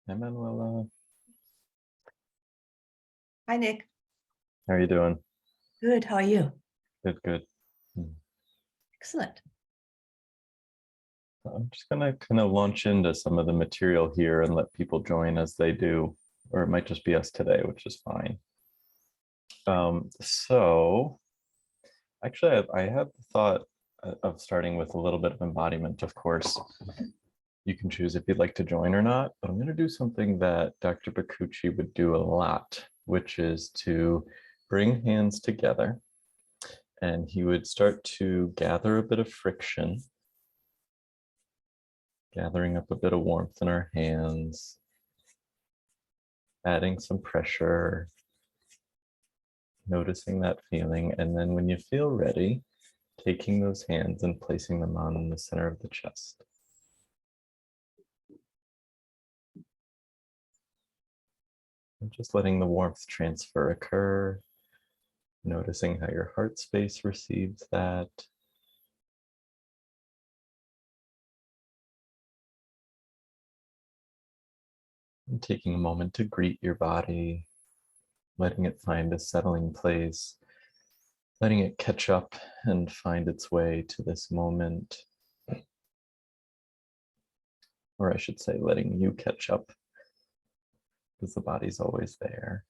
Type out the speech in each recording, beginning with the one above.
Hi, Manuela. Hi, Nick. How are you doing? Good. How are you? Good, good. Excellent. I'm just gonna kind of launch into some of the material here and let people join as they do, or it might just be us today, which is fine. So actually, I had the thought of starting with a little bit of embodiment. Of course, you can choose if you'd like to join or not, but I'm going to do something that Dr. Bakuchi would do a lot, which is to bring hands together, and he would start to gather a bit of friction, gathering up a bit of warmth in our hands, adding some pressure, noticing that feeling. And then when you feel ready, taking those hands and placing them on the center of the chest. And just letting the warmth transfer occur, noticing how your heart space receives that. And taking a moment to greet your body, letting it find a settling place, letting it catch up and find its way to this moment. Or I should say, letting you catch up, because the body's always there.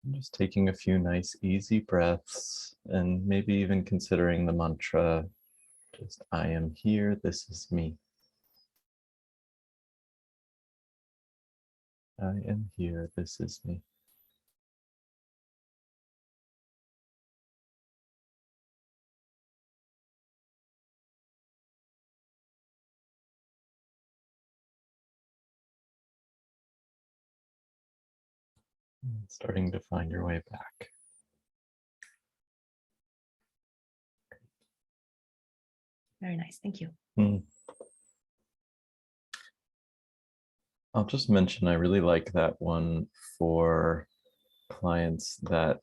And just taking a few nice, easy breaths, and maybe even considering the mantra, just I am here, this is me. I am here, this is me. And starting to find your way back. Very nice. Thank you. I'll just mention I really like that one for clients that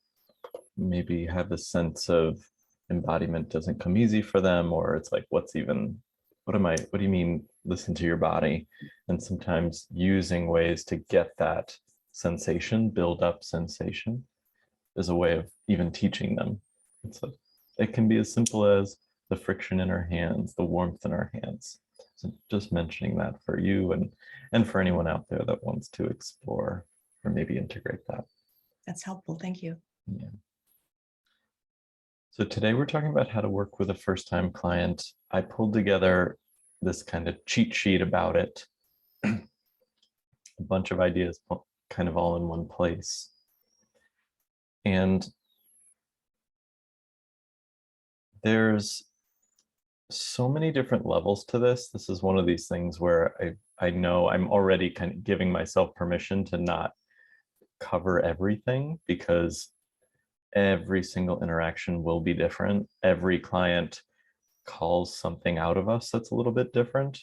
maybe have a sense of embodiment doesn't come easy for them, or it's like, what do you mean, listen to your body? And sometimes using ways to get that sensation, build up sensation, is a way of even teaching them. It can be as simple as the friction in our hands, the warmth in our hands. So just mentioning that for you and for anyone out there that wants to explore or maybe integrate that. That's helpful. Thank you. Yeah. So today we're talking about how to work with a first-time client. I pulled together this kind of cheat sheet about it, a bunch of ideas kind of all in one place. And there's so many different levels to this. This is one of these things where I know I'm already kind of giving myself permission to not cover everything, because every single interaction will be different. Every client calls something out of us that's a little bit different.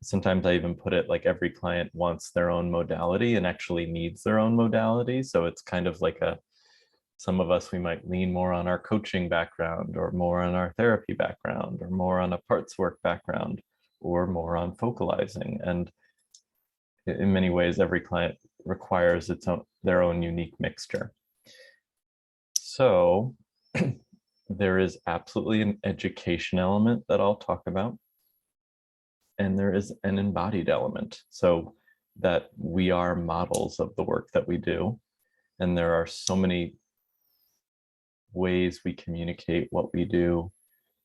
Sometimes I even put it like every client wants their own modality and actually needs their own modality. So it's kind of like some of us, we might lean more on our coaching background, or more on our therapy background, or more on a parts work background, or more on focalizing. And in many ways, every client requires their own unique mixture. So there is absolutely an education element that I'll talk about. And there is an embodied element, so that we are models of the work that we do. And there are so many ways we communicate what we do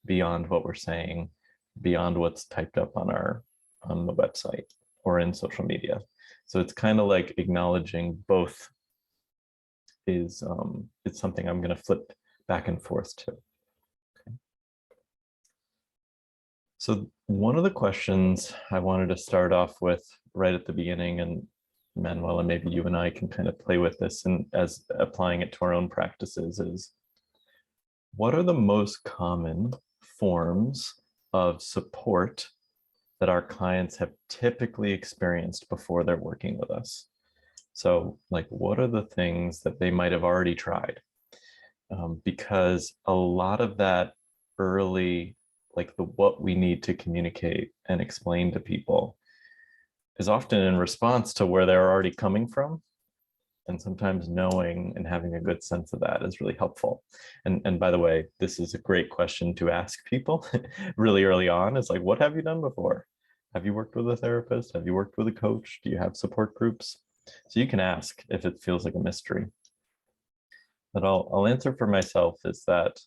beyond what we're saying, beyond what's typed up on the website or in social media. So it's kind of like acknowledging both is it's something I'm going to flip back and forth to. Okay. So one of the questions I wanted to start off with right at the beginning, and Manuela, maybe you and I can kind of play with this and as applying it to our own practices, is what are the most common forms of support that our clients have typically experienced before they're working with us? So like, what are the things that they might have already tried? Because a lot of that early like the what we need to communicate and explain to people is often in response to where they're already coming from. And sometimes knowing and having a good sense of that is really helpful. And by the way, this is a great question to ask people really early on. It's like, what have you done before? Have you worked with a therapist? Have you worked with a coach? Do you have support groups? So you can ask if it feels like a mystery. But I'll answer for myself is that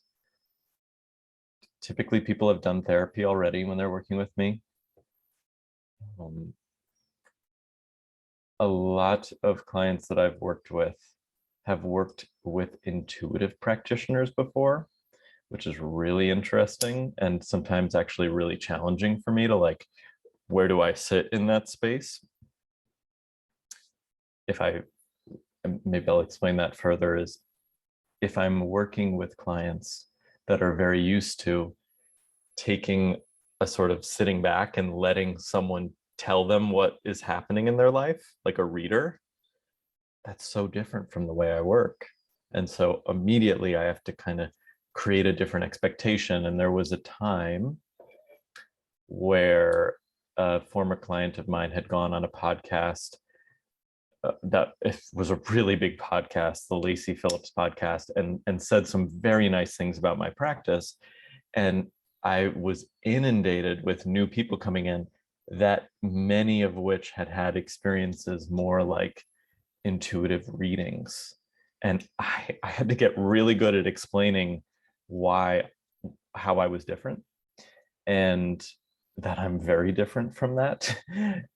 typically people have done therapy already when they're working with me. A lot of clients that I've worked with have worked with intuitive practitioners before, which is really interesting and sometimes actually really challenging for me to like, where do I sit in that space? Maybe I'll explain that further, is if I'm working with clients that are very used to taking a sort of sitting back and letting someone tell them what is happening in their life, like a reader, that's so different from the way I work. And so immediately I have to kind of create a different expectation. And there was a time where a former client of mine had gone on a podcast that was a really big podcast, the Lacy Phillips podcast, and said some very nice things about my practice. And I was inundated with new people coming in, that many of which had had experiences more like intuitive readings. And I had to get really good at explaining how I was different, and that I'm very different from that.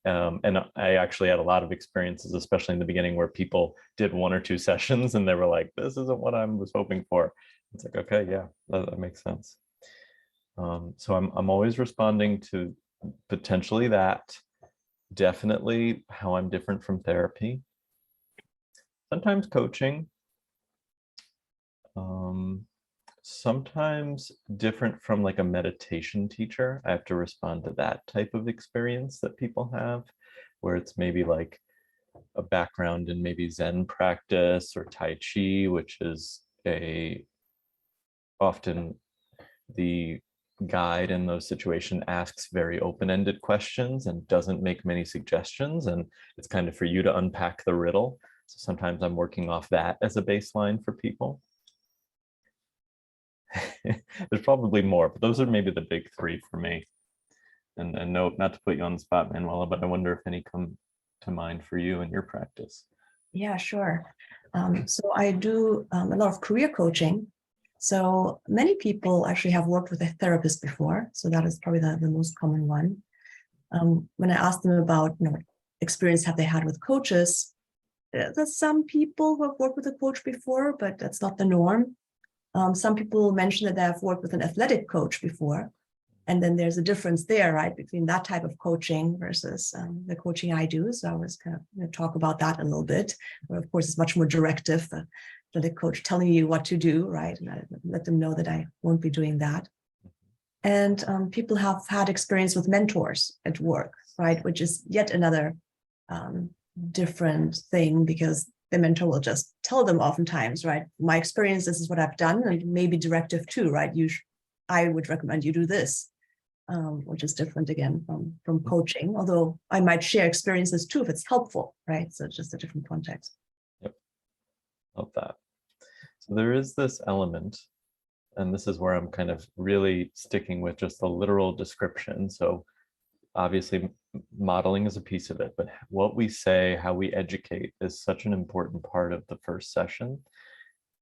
And I actually had a lot of experiences, especially in the beginning, where people did 1 or 2 sessions and they were like, this isn't what I was hoping for. It's like, okay, yeah, that makes sense. So I'm always responding to potentially that, definitely how I'm different from therapy, sometimes coaching, sometimes different from like a meditation teacher. I have to respond to that type of experience that people have, where it's maybe like a background in maybe Zen practice or Tai Chi, which is often the guide in those situations asks very open-ended questions and doesn't make many suggestions. And it's kind of for you to unpack the riddle. So sometimes I'm working off that as a baseline for people. There's probably more, but those are maybe the big 3 for me. And no, not to put you on the spot, Manuela, but I wonder if any come to mind for you in your practice. Yeah, sure. So I do a lot of career coaching. So many people actually have worked with a therapist before. So that is probably the most common one. When I ask them about, experience have they had with coaches, there's some people who have worked with a coach before, but that's not the norm. Some people mention that they have worked with an athletic coach before. And then there's a difference there, right, between that type of coaching versus the coaching I do. So I was kind of going to talk about that a little bit, where of course it's much more directive, the coach telling you what to do, right? And I let them know that I won't be doing that. And people have had experience with mentors at work, right, which is yet another different thing, because the mentor will just tell them oftentimes, right, my experience, this is what I've done, and maybe directive too, right? I would recommend you do this. Which is different again from coaching, although I might share experiences too if it's helpful, right? So it's just a different context. Yep, love that. So there is this element, and this is where I'm kind of really sticking with just the literal description. So obviously modeling is a piece of it, but what we say, how we educate is such an important part of the first session.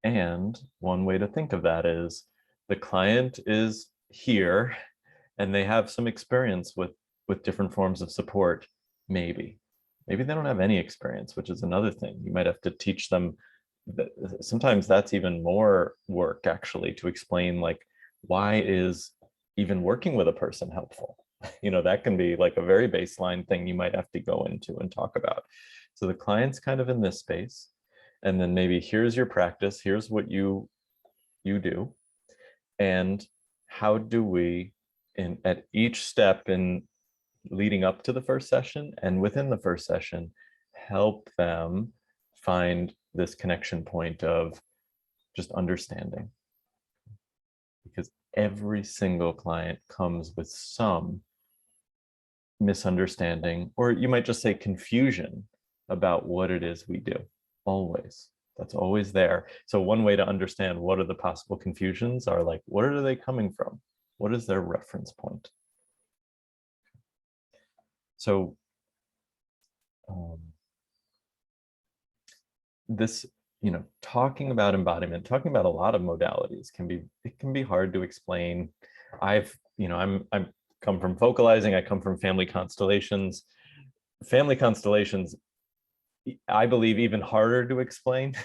And one way to think of that is the client is here and they have some experience with different forms of support. Maybe they don't have any experience, which is another thing. You might have to teach them that. Sometimes that's even more work, actually, to explain like, why is even working with a person helpful? That can be like a very baseline thing you might have to go into and talk about. So the client's kind of in this space, and then maybe here's your practice, here's what you do, and how do we at each step in leading up to the first session and within the first session help them find this connection point of just understanding. Because every single client comes with some misunderstanding, or you might just say confusion about what it is we do. Always. That's always there. So one way to understand what are the possible confusions are like, where are they coming from? What is their reference point? So this, talking about embodiment, talking about a lot of modalities it can be hard to explain. I'm come from vocalizing, I come from family constellations. Family constellations, I believe, even harder to explain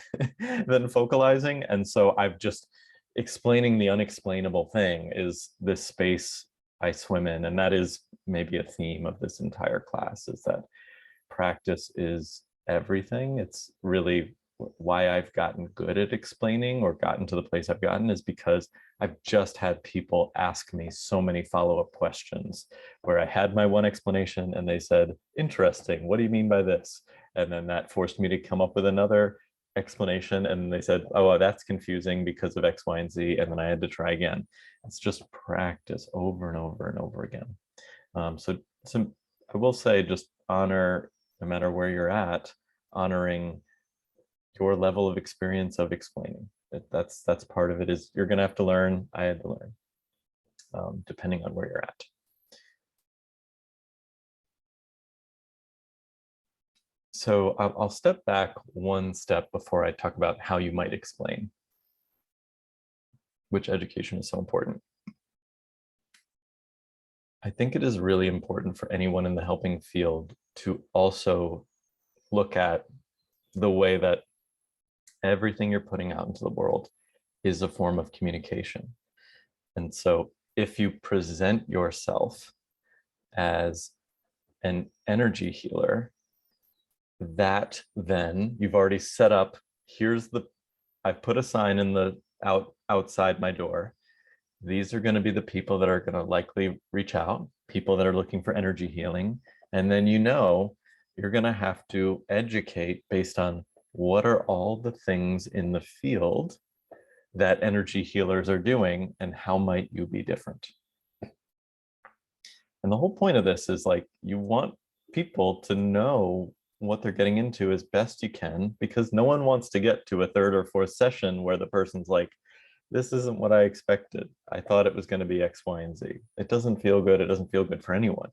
than vocalizing. And so I've just explaining the unexplainable thing is this space I swim in. And that is maybe a theme of this entire class, is that practice is everything. It's really why I've gotten good at explaining or gotten to the place I've gotten, is because I've just had people ask me so many follow-up questions where I had my one explanation and they said, interesting, what do you mean by this? And then that forced me to come up with another explanation. And they said, oh, well, that's confusing because of X, Y, and Z. And then I had to try again. It's just practice over and over and over again. So I will say, just honor, no matter where you're at, honoring your level of experience of explaining. That's part of it. Is you're going to have to learn. I had to learn, depending on where you're at. So I'll step back one step before I talk about how you might explain, which education is so important. I think it is really important for anyone in the helping field to also look at the way that everything you're putting out into the world is a form of communication. And so if you present yourself as an energy healer, that then you've already set up, I've put a sign in the outside my door. These are going to be the people that are going to likely reach out, people that are looking for energy healing. And then you're going to have to educate based on what are all the things in the field that energy healers are doing and how might you be different. And the whole point of this is, like, you want people to know what they're getting into as best you can, because no one wants to get to a third or fourth session where the person's like, this isn't what I expected. I thought it was going to be X, Y, and Z. It doesn't feel good. It doesn't feel good for anyone.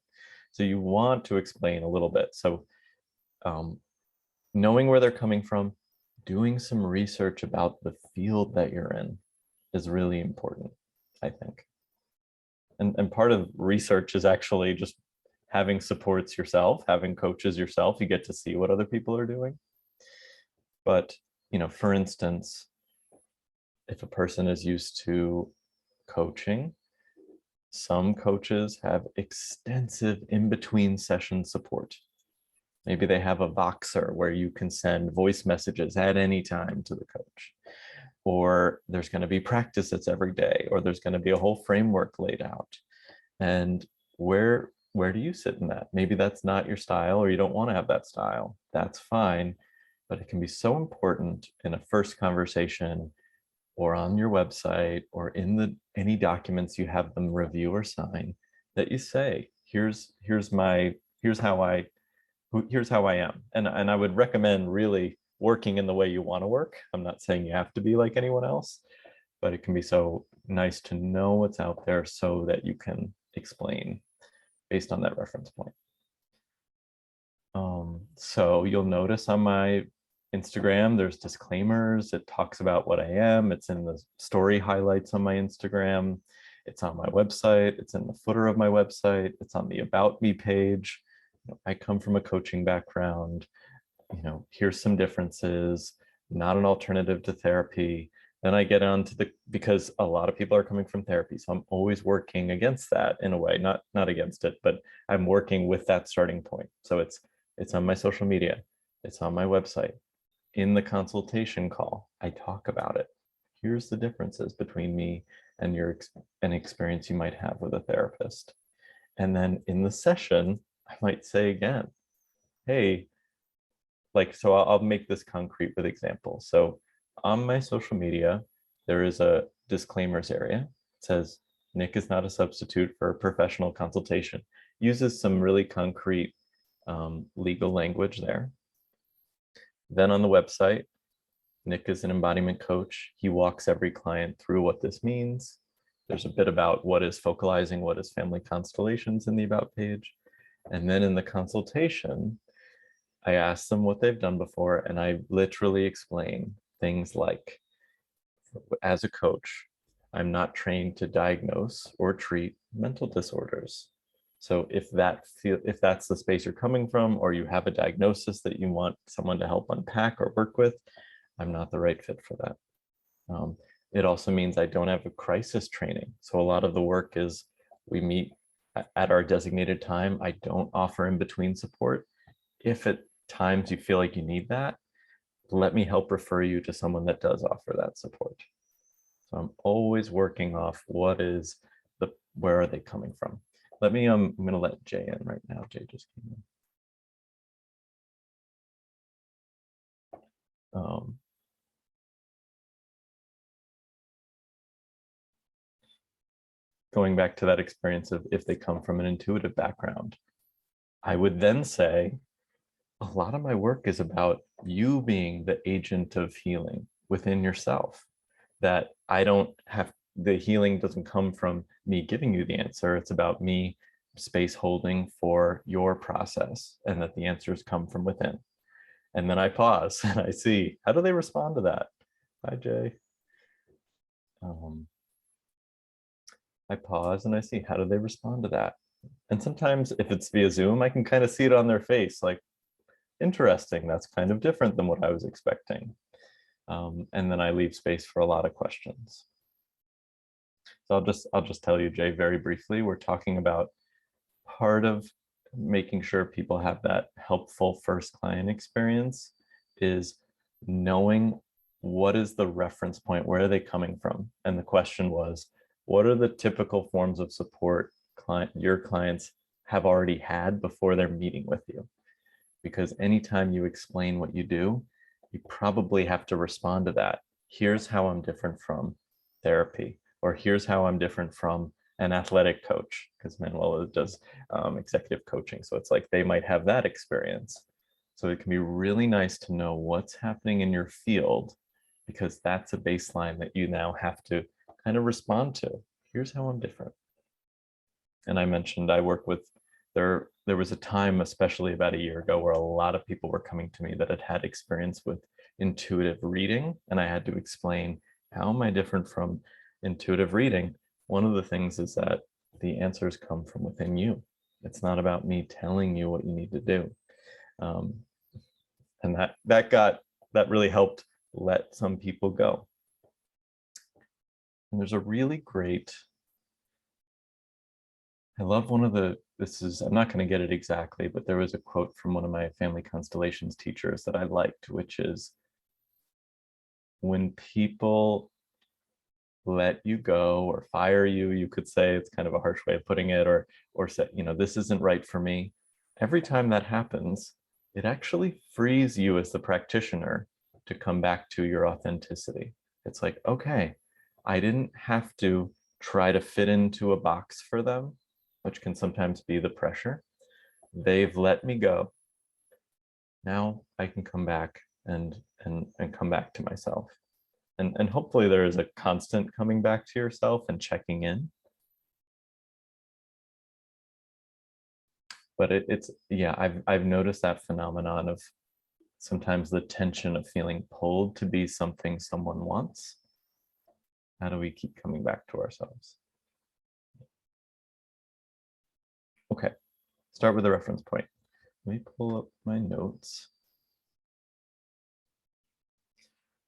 So you want to explain a little bit. So knowing where they're coming from, doing some research about the field that you're in is really important, I think. And part of research is actually just having supports yourself, having coaches yourself. You get to see what other people are doing. But, for instance, if a person is used to coaching, some coaches have extensive in-between session support. Maybe they have a Voxer where you can send voice messages at any time to the coach. Or there's going to be practice that's every day, or there's going to be a whole framework laid out. And where do you sit in that? Maybe that's not your style, or you don't want to have that style. That's fine. But it can be so important in a first conversation, or on your website, or in any documents you have them review or sign, that you say, here's how I am. And I would recommend really working in the way you want to work. I'm not saying you have to be like anyone else, but it can be so nice to know what's out there so that you can explain based on that reference point. So you'll notice on my Instagram, there's disclaimers. It talks about what I am. It's in the story highlights on my Instagram. It's on my website. It's in the footer of my website. It's on the About Me page. I come from a coaching background. Here's some differences, not an alternative to therapy. Then I get on to because a lot of people are coming from therapy. So I'm always working against that in a way, not against it, but I'm working with that starting point. So it's on my social media. It's on my website. In the consultation call, I talk about it. Here's the differences between me and an experience you might have with a therapist. And then in the session, I might say again, hey, so I'll make this concrete with examples. So on my social media, there is a disclaimers area. It says, Nick is not a substitute for a professional consultation. Uses some really concrete legal language there. Then on the website, Nick is an embodiment coach. He walks every client through what this means. There's a bit about what is focalizing, what is family constellations in the About page. And then in the consultation, I ask them what they've done before, and I literally explain things like, as a coach, I'm not trained to diagnose or treat mental disorders. So if that's the space you're coming from, or you have a diagnosis that you want someone to help unpack or work with, I'm not the right fit for that. It also means I don't have a crisis training. So a lot of the work is we meet at our designated time. I don't offer in between support. If at times you feel like you need that, let me help refer you to someone that does offer that support. So I'm always working off where are they coming from? I'm going to let Jay in right now. Jay just came in. Going back to that experience of if they come from an intuitive background, I would then say a lot of my work is about you being the agent of healing within yourself, that the healing doesn't come from me giving you the answer. It's about me space holding for your process, and that the answers come from within. And then I pause and I see, how do they respond to that? Hi, Jay. I pause and I see, how do they respond to that? And sometimes if it's via Zoom, I can kind of see it on their face, like, interesting, that's kind of different than what I was expecting. And then I leave space for a lot of questions. So I'll just tell you, Jay, very briefly, we're talking about part of making sure people have that helpful first client experience is knowing what is the reference point, where are they coming from? And the question was, what are the typical forms of support your clients have already had before they're meeting with you? Because anytime you explain what you do, you probably have to respond to that. Here's how I'm different from therapy, or here's how I'm different from an athletic coach, because Manuela does executive coaching. So it's like they might have that experience. So it can be really nice to know what's happening in your field, because that's a baseline that you now have to kind of respond to. Here's how I'm different. And I mentioned I work with, there was a time, especially about a year ago, where a lot of people were coming to me that had had experience with intuitive reading. And I had to explain, how am I different from intuitive reading? One of the things is that the answers come from within you. It's not about me telling you what you need to do. And that really helped let some people go. And there's a really great, I love one of I'm not going to get it exactly, but there was a quote from one of my family constellations teachers that I liked, which is, when people let you go or fire you, you could say, it's kind of a harsh way of putting it, or say, this isn't right for me. Every time that happens, it actually frees you as the practitioner to come back to your authenticity. It's like, okay, I didn't have to try to fit into a box for them, which can sometimes be the pressure. They've let me go. Now I can come back and come back to myself. And hopefully there is a constant coming back to yourself and checking in. But I've noticed that phenomenon of sometimes the tension of feeling pulled to be something someone wants. How do we keep coming back to ourselves? Okay, start with a reference point. Let me pull up my notes.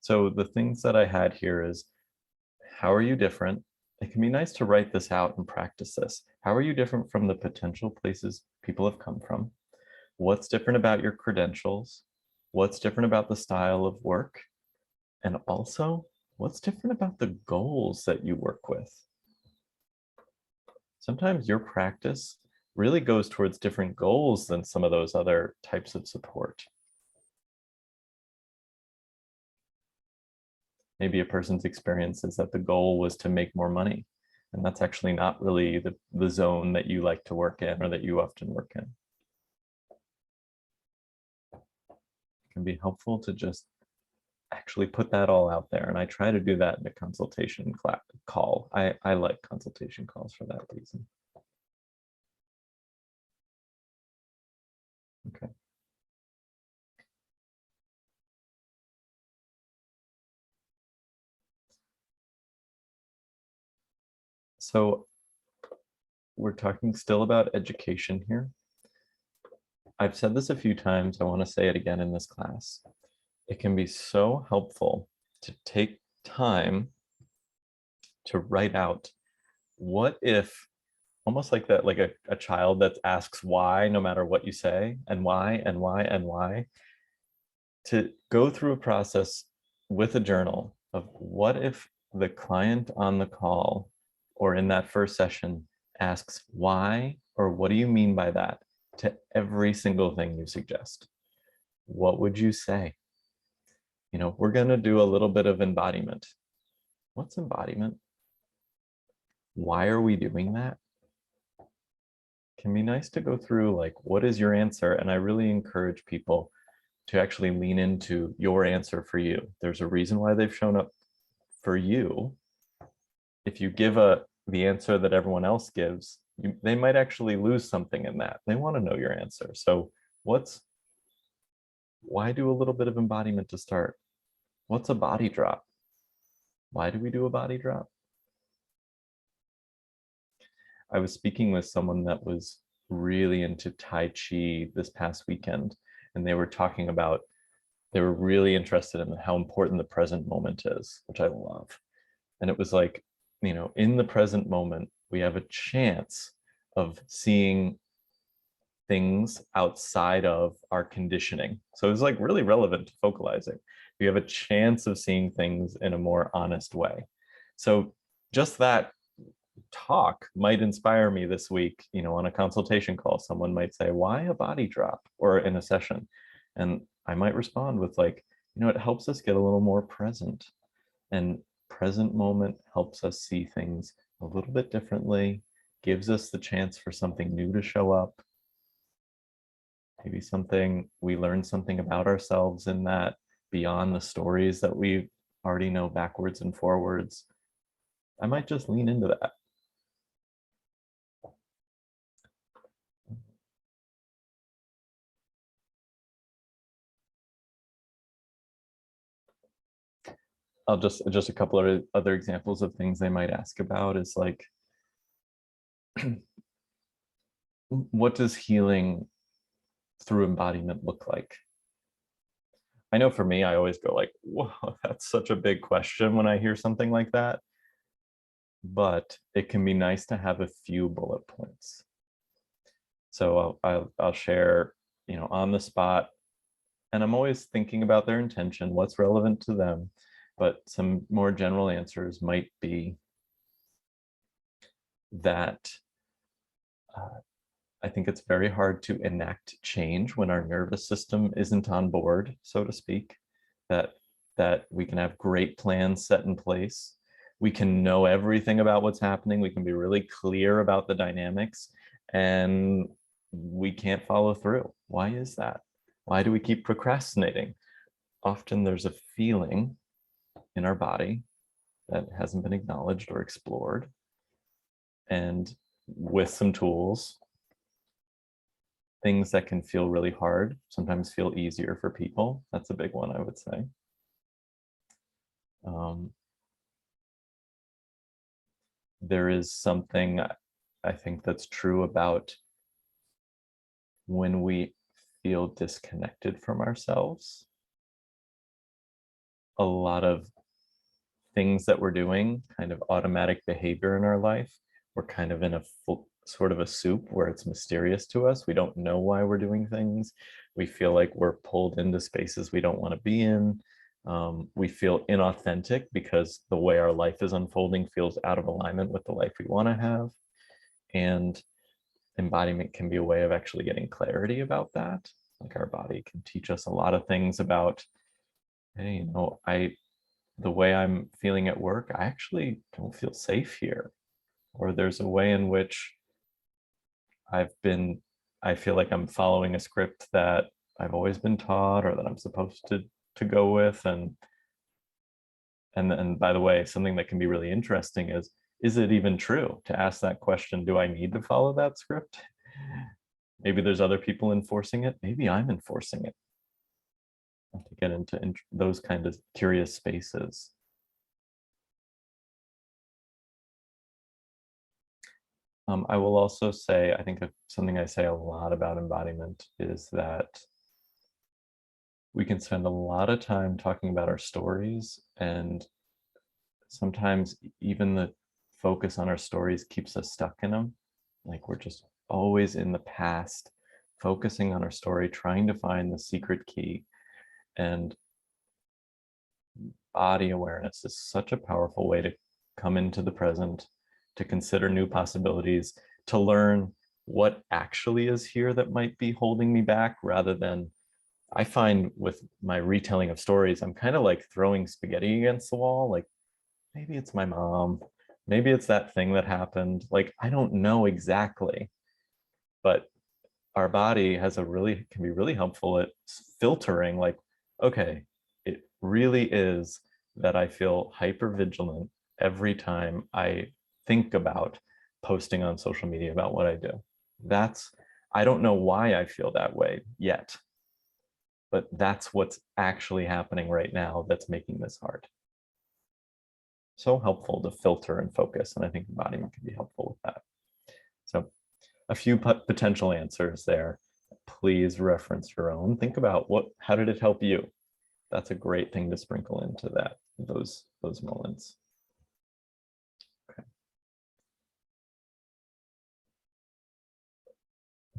So the things that I had here is, how are you different? It can be nice to write this out and practice this. How are you different from the potential places people have come from? What's different about your credentials? What's different about the style of work? And also, what's different about the goals that you work with? Sometimes your practice really goes towards different goals than some of those other types of support. Maybe a person's experience is that the goal was to make more money. And that's actually not really the zone that you like to work in or that you often work in. It can be helpful to just actually put that all out there. And I try to do that in a consultation call. I like consultation calls for that reason. Okay. So we're talking still about education here. I've said this a few times. I want to say it again in this class. It can be so helpful to take time to write out, what if, almost like that, like a child that asks why no matter what you say, and why and why and why, to go through a process with a journal of what if the client on the call or in that first session asks why or what do you mean by that to every single thing you suggest. What would you say? You know, we're going to do a little bit of embodiment. What's embodiment? Why are we doing that? Can be nice to go through, like, what is your answer? And I really encourage people to actually lean into your answer for you. There's a reason why they've shown up for you. If you give the answer that everyone else gives, they might actually lose something in that. They want to know your answer. So why do a little bit of embodiment to start? What's a body drop? Why do we do a body drop? I was speaking with someone that was really into Tai Chi this past weekend, and they were talking about, they were really interested in how important the present moment is, which I love. And it was like, you know, in the present moment, we have a chance of seeing things outside of our conditioning. So it's like really relevant to focalizing. We have a chance of seeing things in a more honest way. So just that talk might inspire me this week, you know, on a consultation call. Someone might say, why a body drop? Or in a session. And I might respond with, like, you know, it helps us get a little more present. And present moment helps us see things a little bit differently, gives us the chance for something new to show up. Maybe something, we learn something about ourselves in that beyond the stories that we already know backwards and forwards. I might just lean into that. I'll just a couple of other examples of things they might ask about is like, what does healing through embodiment look like? I know for me, I always go like, whoa, that's such a big question when I hear something like that. But it can be nice to have a few bullet points. So I'll share, you know, on the spot, and I'm always thinking about their intention, what's relevant to them. But some more general answers might be that I think it's very hard to enact change when our nervous system isn't on board, so to speak, that we can have great plans set in place. We can know everything about what's happening. We can be really clear about the dynamics, and we can't follow through. Why is that? Why do we keep procrastinating? Often there's a feeling in our body that hasn't been acknowledged or explored. And with some tools, things that can feel really hard sometimes feel easier for people. That's a big one, I would say. There is something I think that's true about when we feel disconnected from ourselves. A lot of things that we're doing, kind of automatic behavior in our life, we're kind of in a full, sort of a soup where it's mysterious to us. We don't know why we're doing things. We feel like we're pulled into spaces we don't want to be in. We feel inauthentic because the way our life is unfolding feels out of alignment with the life we want to have. And embodiment can be a way of actually getting clarity about that. Like our body can teach us a lot of things about, hey, you know, the way I'm feeling at work, I actually don't feel safe here. or there's a way in which I feel like I'm following a script that I've always been taught or that I'm supposed to go with. And by the way, something that can be really interesting is it even true to ask that question? Do I need to follow that script? Maybe there's other people enforcing it. Maybe I'm enforcing it. To get into those kind of curious spaces. I will also say, I think something I say a lot about embodiment is that we can spend a lot of time talking about our stories, and sometimes even the focus on our stories keeps us stuck in them. Like we're just always in the past, focusing on our story, trying to find the secret key. And body awareness is such a powerful way to come into the present, to consider new possibilities, to learn what actually is here that might be holding me back, rather than, I find with my retelling of stories, I'm kind of like throwing spaghetti against the wall. Like maybe it's my mom, maybe it's that thing that happened. Like I don't know exactly, but our body can be really helpful at filtering, like, okay, it really is that I feel hyper vigilant every time I think about posting on social media about what I do. I don't know why I feel that way yet, but that's what's actually happening right now that's making this hard. So helpful to filter and focus, and I think embodiment can be helpful with that. So a few potential answers there. Please reference your own. Think about how did it help you? That's a great thing to sprinkle into those moments. Okay.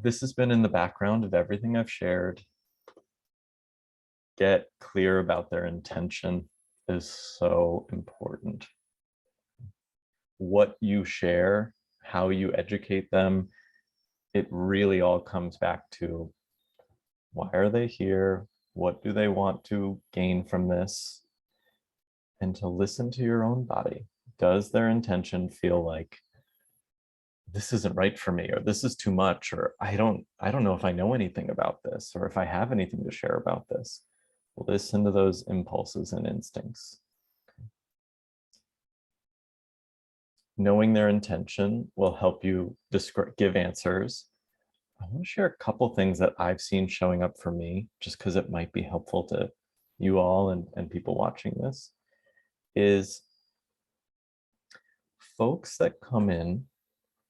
This has been in the background of everything I've shared. Get clear about their intention is so important. What you share, how you educate them, it really all comes back to, why are they here? What do they want to gain from this? And to listen to your own body. Does their intention feel like, this isn't right for me, or this is too much, or I don't know if I know anything about this, or if I have anything to share about this? Listen to those impulses and instincts. Knowing their intention will help you give answers. I want to share a couple things that I've seen showing up for me, just because it might be helpful to you all and people watching this, is folks that come in,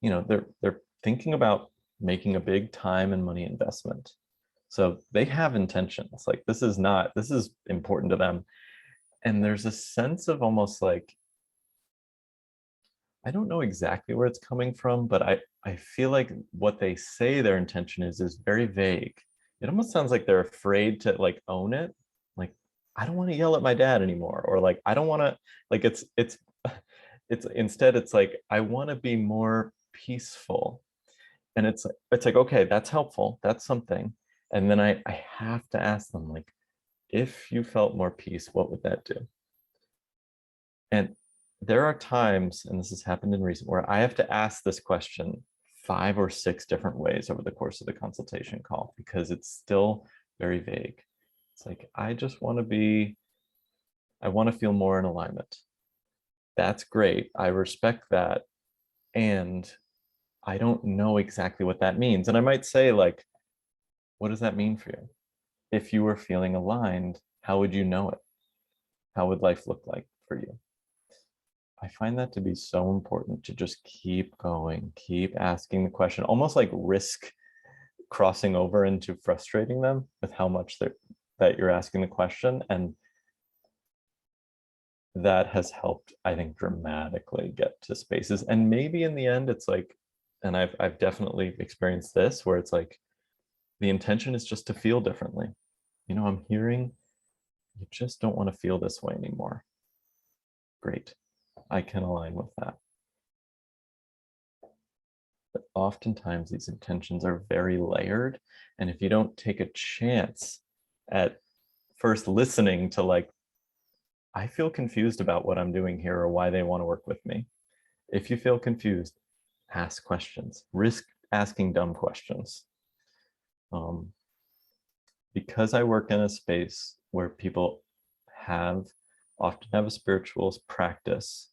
they're thinking about making a big time and money investment. So they have intentions, like this is important to them. And there's a sense of almost like, I don't know exactly where it's coming from, but I feel like what they say their intention is very vague. It almost sounds like they're afraid to like own it. Like, I don't want to yell at my dad anymore, or like I don't want to, like it's instead it's like, I want to be more peaceful. And it's like, okay, that's helpful, that's something. And then I have to ask them, like, if you felt more peace, what would that do? And there are times, and this has happened in recent, where I have to ask this question 5 or 6 different ways over the course of the consultation call, because it's still very vague. It's like, I want to feel more in alignment. That's great. I respect that. And I don't know exactly what that means. And I might say, like, what does that mean for you? If you were feeling aligned, how would you know it? How would life look like for you? I find that to be so important, to just keep going, keep asking the question, almost like risk crossing over into frustrating them with how much that you're asking the question. And that has helped, I think, dramatically get to spaces. And maybe in the end, it's like, and I've definitely experienced this, where it's like, the intention is just to feel differently. I'm hearing, you just don't want to feel this way anymore. Great. I can align with that. But oftentimes these intentions are very layered. And if you don't take a chance at first listening to, like, I feel confused about what I'm doing here, or why they want to work with me, If you feel confused, ask questions, risk asking dumb questions. Because I work in a space where people often have a spiritual practice,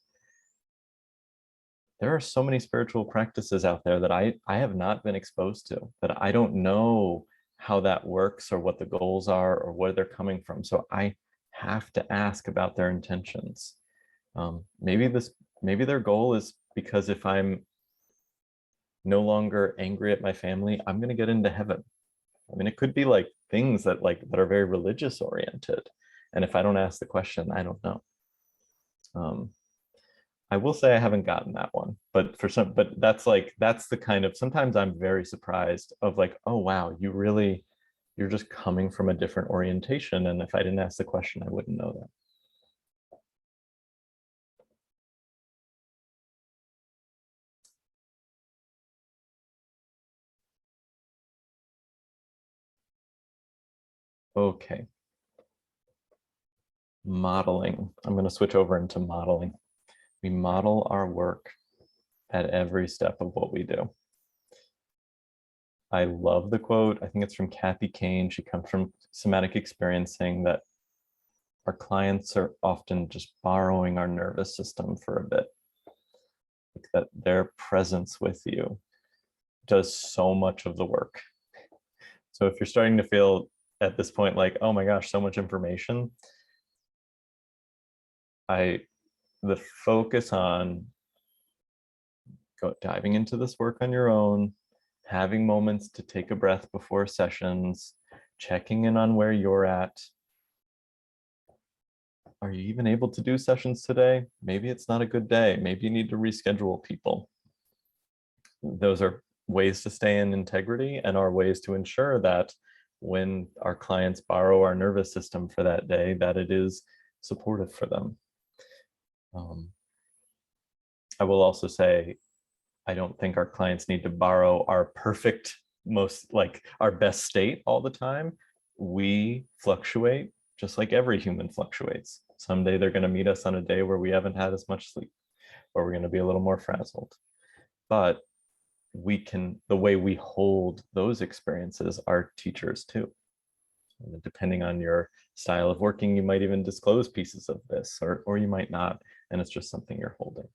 there are so many spiritual practices out there that I have not been exposed to, that I don't know how that works or what the goals are or where they're coming from. So I have to ask about their intentions. Maybe their goal is because if I'm no longer angry at my family, I'm going to get into heaven. I mean, it could be like things that are very religious oriented. And if I don't ask the question, I don't know. I will say I haven't gotten that one, but that's the kind of, sometimes I'm very surprised of like, oh, wow, you're just coming from a different orientation. And if I didn't ask the question, I wouldn't know that. Okay. Modeling. I'm going to switch over into modeling. We model our work at every step of what we do. I love the quote. I think it's from Kathy Kane. She comes from somatic experiencing, that our clients are often just borrowing our nervous system for a bit. Like that their presence with you does so much of the work. So if you're starting to feel at this point like, oh my gosh, so much information, the focus on diving into this work on your own, having moments to take a breath before sessions, checking in on where you're at. Are you even able to do sessions today? Maybe it's not a good day. Maybe you need to reschedule people. Those are ways to stay in integrity and are ways to ensure that when our clients borrow our nervous system for that day, that it is supportive for them. I will also say, I don't think our clients need to borrow our perfect, our best state all the time. We fluctuate just like every human fluctuates. Someday they're going to meet us on a day where we haven't had as much sleep, or we're going to be a little more frazzled. But the way we hold those experiences are teachers too. And depending on your style of working, you might even disclose pieces of this, or you might not, and it's just something you're holding.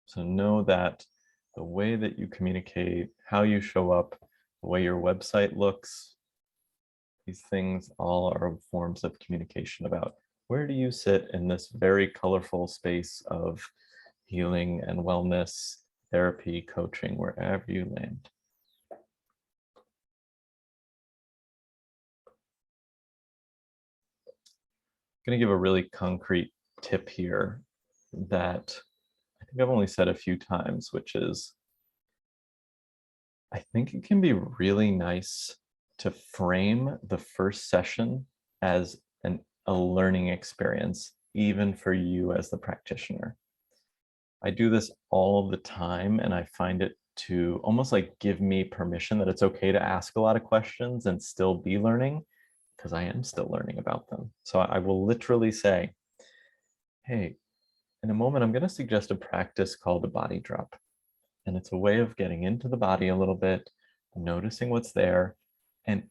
So know that the way that you communicate, how you show up, the way your website looks, these things all are forms of communication about where do you sit in this very colorful space of healing and wellness, therapy, coaching, wherever you land. I'm going to give a really concrete tip here that I think I've only said a few times, which is, I think it can be really nice to frame the first session as a learning experience, even for you as the practitioner. I do this all the time, and I find it to almost like give me permission that it's okay to ask a lot of questions and still be learning, because I am still learning about them. So I will literally say, hey, in a moment, I'm going to suggest a practice called a body drop. And it's a way of getting into the body a little bit, noticing what's there. And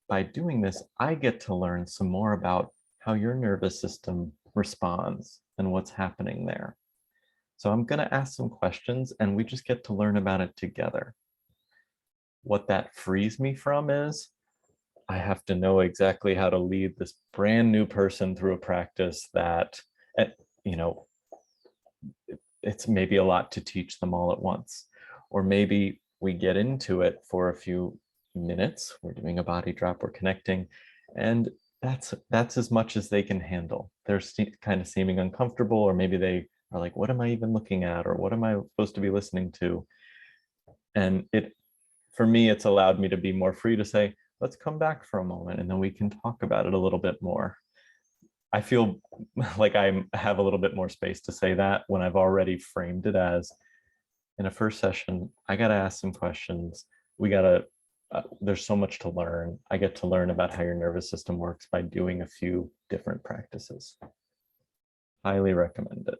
by doing this, I get to learn some more about how your nervous system responds and what's happening there. So I'm going to ask some questions, and we just get to learn about it together. What that frees me from is I have to know exactly how to lead this brand new person through a practice that, it's maybe a lot to teach them all at once. Or maybe we get into it for a few minutes, we're doing a body drop, we're connecting, and that's as much as they can handle. They're kind of seeming uncomfortable, or maybe they are like, what am I even looking at, or what am I supposed to be listening to? And for me, it's allowed me to be more free to say, let's come back for a moment and then we can talk about it a little bit more. I feel like I have a little bit more space to say that when I've already framed it as, in a first session, I got to ask some questions. There's so much to learn. I get to learn about how your nervous system works by doing a few different practices. Highly recommend it.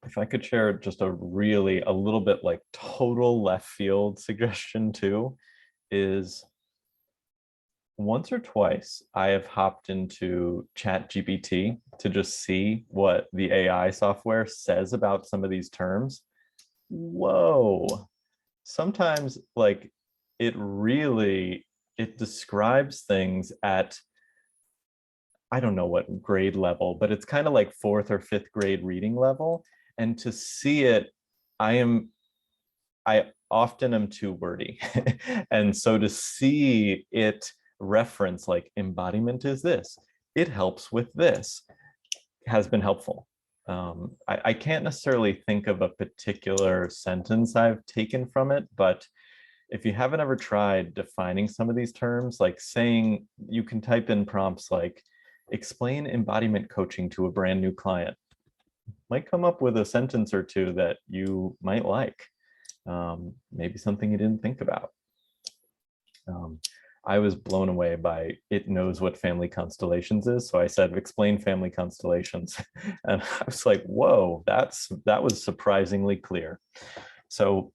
if I could share just a little bit like total left field suggestion too, is once or twice I have hopped into ChatGPT to just see what the AI software says about some of these terms. Whoa. Sometimes like it describes things at, I don't know what grade level, but it's kind of like fourth or fifth grade reading level. And to see it, I often am too wordy. And so to see it reference like embodiment is this, it helps with this, has been helpful. I can't necessarily think of a particular sentence I've taken from it, but if you haven't ever tried defining some of these terms, like saying, you can type in prompts like, explain embodiment coaching to a brand new client, might come up with a sentence or two that you might like. Maybe something you didn't think about. I was blown away by it knows what family constellations is. So I said, explain family constellations. And I was like, whoa, that was surprisingly clear. So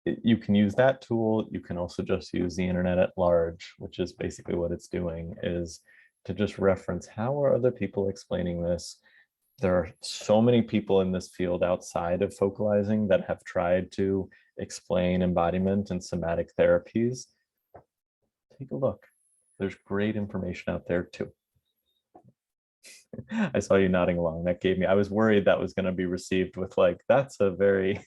you can use that tool. You can also just use the internet at large, which is basically what it's doing, is to just reference how are other people explaining this. There are so many people in this field outside of focalizing that have tried to explain embodiment and somatic therapies. Take a look. There's great information out there too. I saw you nodding along. That gave me, I was worried that was going to be received with like, that's a very,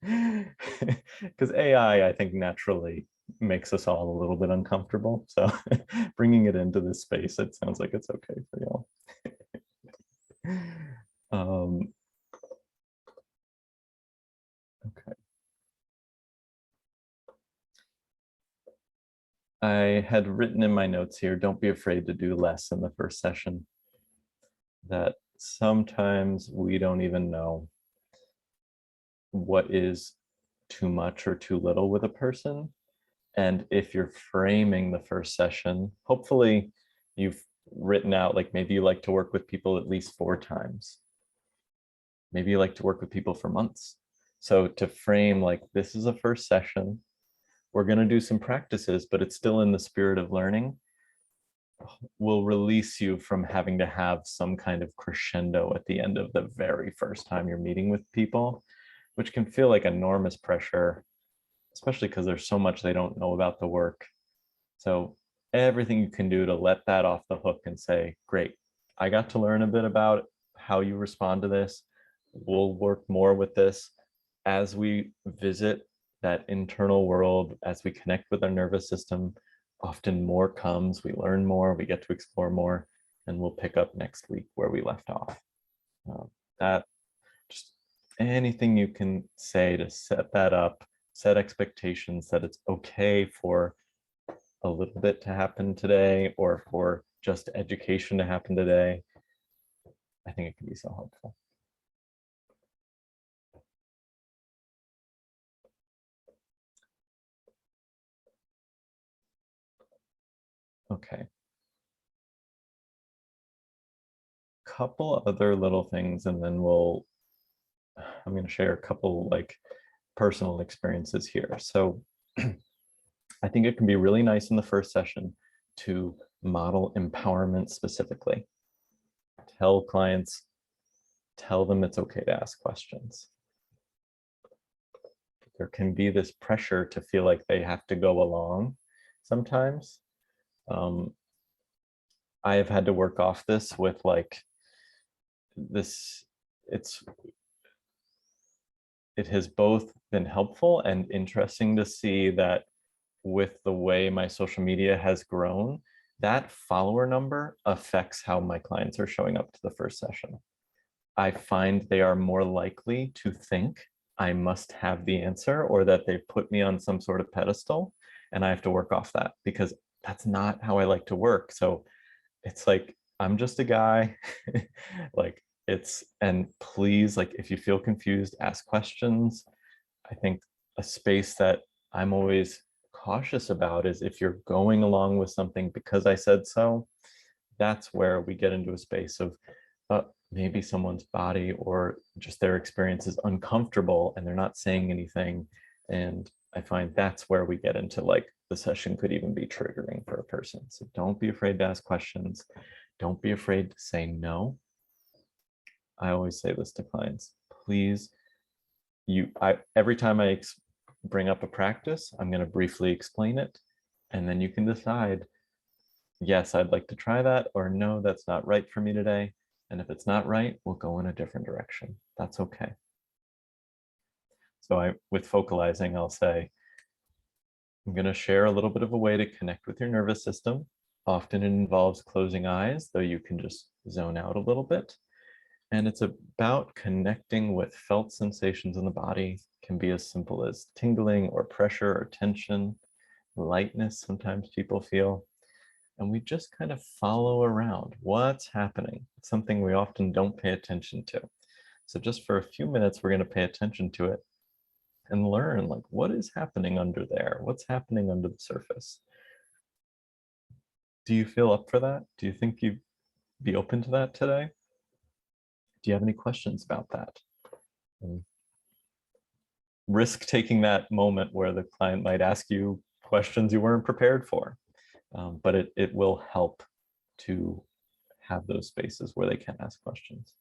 because AI, I think naturally makes us all a little bit uncomfortable. So bringing it into this space, it sounds like it's okay for y'all. Okay. I had written in my notes here, don't be afraid to do less in the first session. That sometimes we don't even know what is too much or too little with a person. And if you're framing the first session, hopefully you've written out, like maybe you like to work with people at least 4 times. Maybe you like to work with people for months. So to frame like, this is a first session, we're going to do some practices, but it's still in the spirit of learning, will release you from having to have some kind of crescendo at the end of the very first time you're meeting with people, which can feel like enormous pressure, especially because there's so much they don't know about the work. So everything you can do to let that off the hook and say, great, I got to learn a bit about how you respond to this. We'll work more with this as we visit that internal world, as we connect with our nervous system. Often more comes, we learn more, we get to explore more, and we'll pick up next week where we left off. That just anything you can say to set that up, set expectations that it's okay for a little bit to happen today or for just education to happen today. I think it can be so helpful. Okay. Couple other little things, and then I'm going to share a couple like personal experiences here. So I think it can be really nice in the first session to model empowerment specifically. Tell clients, tell them it's okay to ask questions. There can be this pressure to feel like they have to go along sometimes. I have had to work off this with like this, it has both been helpful and interesting to see that with the way my social media has grown, that follower number affects how my clients are showing up to the first session. I find they are more likely to think I must have the answer or that they've put me on some sort of pedestal, and I have to work off that because that's not how I like to work. So it's like, I'm just a guy. Like and please, like if you feel confused, ask questions. I think a space that I'm always cautious about is if you're going along with something because I said so, that's where we get into a space of maybe someone's body or just their experience is uncomfortable and they're not saying anything. And I find that's where we get into like the session could even be triggering for a person. So don't be afraid to ask questions. Don't be afraid to say no. I always say this to clients, please, every time I bring up a practice, I'm going to briefly explain it. And then you can decide, yes, I'd like to try that, or no, that's not right for me today. And if it's not right, we'll go in a different direction. That's okay. So with focalizing, I'll say, I'm going to share a little bit of a way to connect with your nervous system. Often it involves closing eyes, though you can just zone out a little bit. And it's about connecting with felt sensations in the body. Can be as simple as tingling or pressure or tension, lightness sometimes people feel. And we just kind of follow around what's happening. It's something we often don't pay attention to. So just for a few minutes, we're going to pay attention to it and learn like what is happening under there? What's happening under the surface? Do you feel up for that? Do you think you'd be open to that today? Do you have any questions about that? Risk taking that moment where the client might ask you questions you weren't prepared for, but it will help to have those spaces where they can ask questions.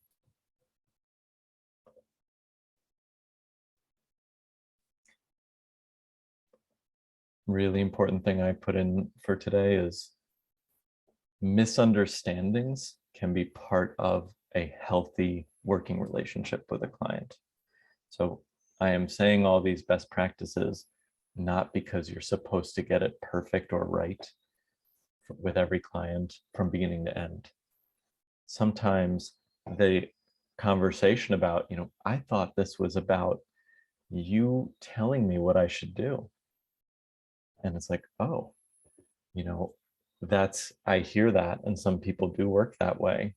Really important thing I put in for today is misunderstandings can be part of a healthy working relationship with a client. So I am saying all these best practices not because you're supposed to get it perfect or right with every client from beginning to end. Sometimes the conversation about, I thought this was about you telling me what I should do. And it's like, oh, I hear that. And some people do work that way.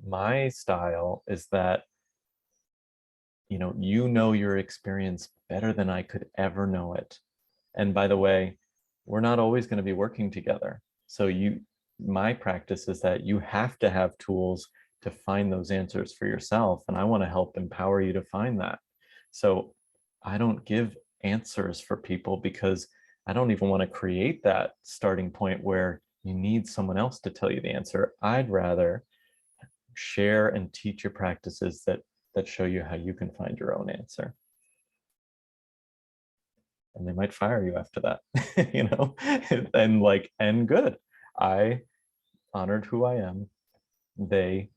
My style is that, your experience better than I could ever know it. And by the way, we're not always going to be working together. So my practice is that you have to have tools to find those answers for yourself. And I want to help empower you to find that. So I don't give answers for people because I don't even want to create that starting point where you need someone else to tell you the answer. I'd rather share and teach your practices that show you how you can find your own answer. And they might fire you after that, and good. I honored who I am. They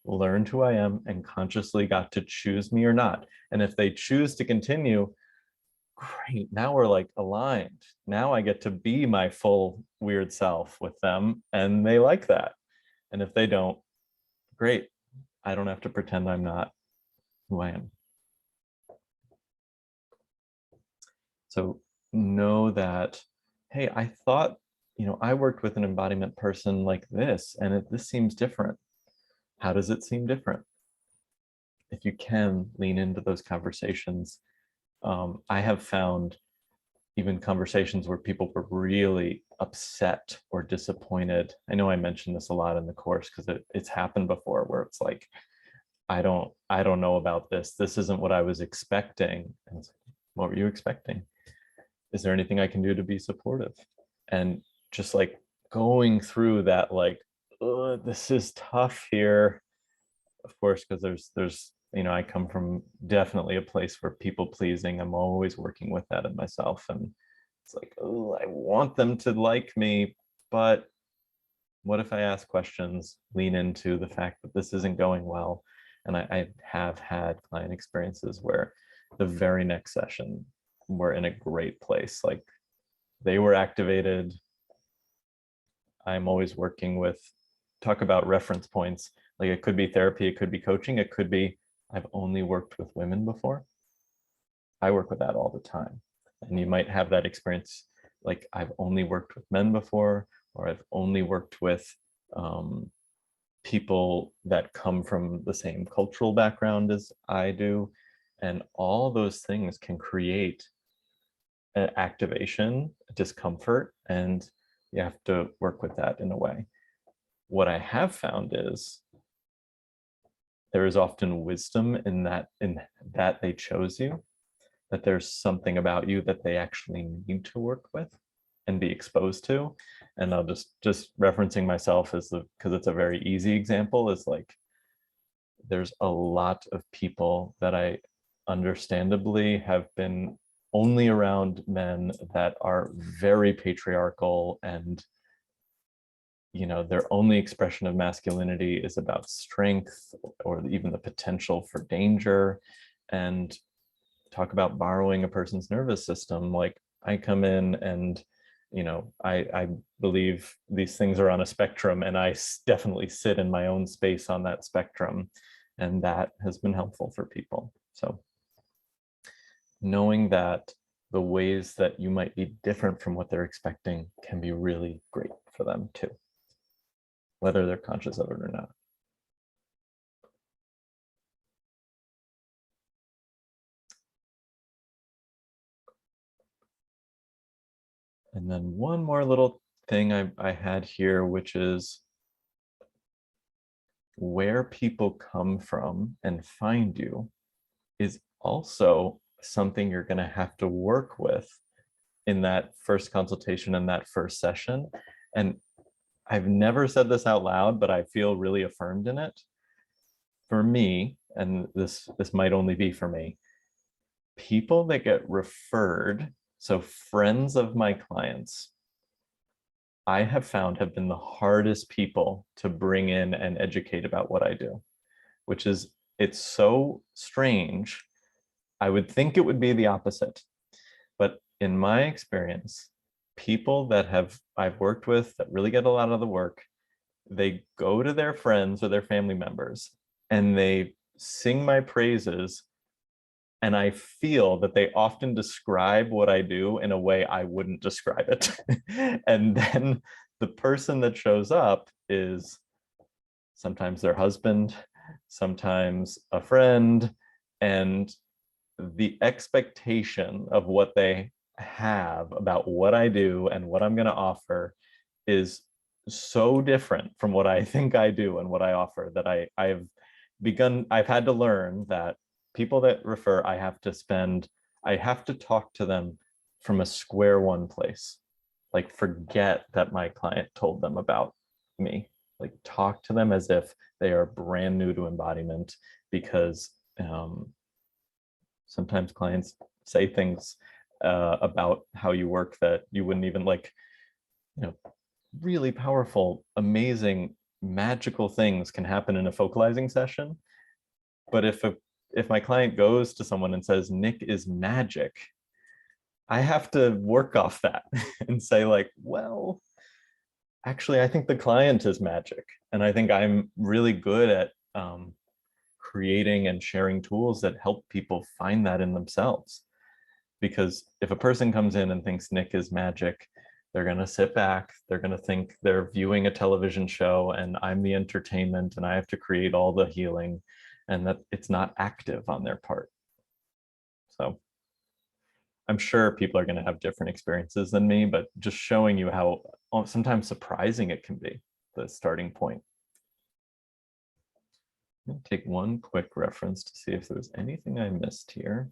learned who I am and consciously got to choose me or not. And if they choose to continue, great. Now we're like aligned. Now I get to be my full weird self with them and they like that. And if they don't, great. I don't have to pretend I'm not who I am. So know that, hey, I thought, I worked with an embodiment person like this, and this seems different. How does it seem different? If you can lean into those conversations. I have found even conversations where people were really upset or disappointed. I know I mentioned this a lot in the course because it's happened before where it's like, I don't know about this. This isn't what I was expecting. And it's like, what were you expecting? Is there anything I can do to be supportive? And just like going through that, like, this is tough here, of course, because there's I come from definitely a place where people pleasing. I'm always working with that in myself, and it's like, oh, I want them to like me, but what if I ask questions, lean into the fact that this isn't going well? And I have had client experiences where the very next session we're in a great place. Like they were activated. I'm always working with, talk about reference points. Like it could be therapy, it could be coaching, it could be, I've only worked with women before. I work with that all the time. And you might have that experience, like I've only worked with men before, or I've only worked with people that come from the same cultural background as I do. And all those things can create an activation, discomfort, and you have to work with that in a way. What I have found is there is often wisdom in that they chose you, that there's something about you that they actually need to work with and be exposed to. And I'll just referencing myself as because it's a very easy example, is like, there's a lot of people that I understandably have been only around men that are very patriarchal, and their only expression of masculinity is about strength or even the potential for danger, and talk about borrowing a person's nervous system. Like, I come in and I believe these things are on a spectrum, and I definitely sit in my own space on that spectrum, and that has been helpful for people. So knowing that the ways that you might be different from what they're expecting can be really great for them too, whether they're conscious of it or not. And then one more little thing I had here, which is where people come from and find you is also something you're going to have to work with in that first consultation and that first session. And I've never said this out loud, but I feel really affirmed in it. For me, and this might only be for me, people that get referred, so friends of my clients, I have found have been the hardest people to bring in and educate about what I do, which is, it's so strange. I would think it would be the opposite, but in my experience, people that I've worked with that really get a lot of the work, they go to their friends or their family members and they sing my praises, and I feel that they often describe what I do in a way I wouldn't describe it. And then the person that shows up is sometimes their husband, sometimes a friend, and the expectation of what they have about what I do and what I'm going to offer is so different from what I think I do and what I offer, that I've had to learn that people that refer, I have to talk to them from a square one place. Like, forget that my client told them about me. Like, talk to them as if they are brand new to embodiment, because sometimes clients say things about how you work that you wouldn't even like, really powerful, amazing, magical things can happen in a focalizing session. But if my client goes to someone and says, Nick is magic, I have to work off that and say, like, well, actually, I think the client is magic. And I think I'm really good at creating and sharing tools that help people find that in themselves. Because if a person comes in and thinks Nick is magic, they're going to sit back, they're going to think they're viewing a television show and I'm the entertainment and I have to create all the healing, and that it's not active on their part. So I'm sure people are going to have different experiences than me, but just showing you how sometimes surprising it can be, the starting point. I'm going to take one quick reference to see if there was anything I missed here.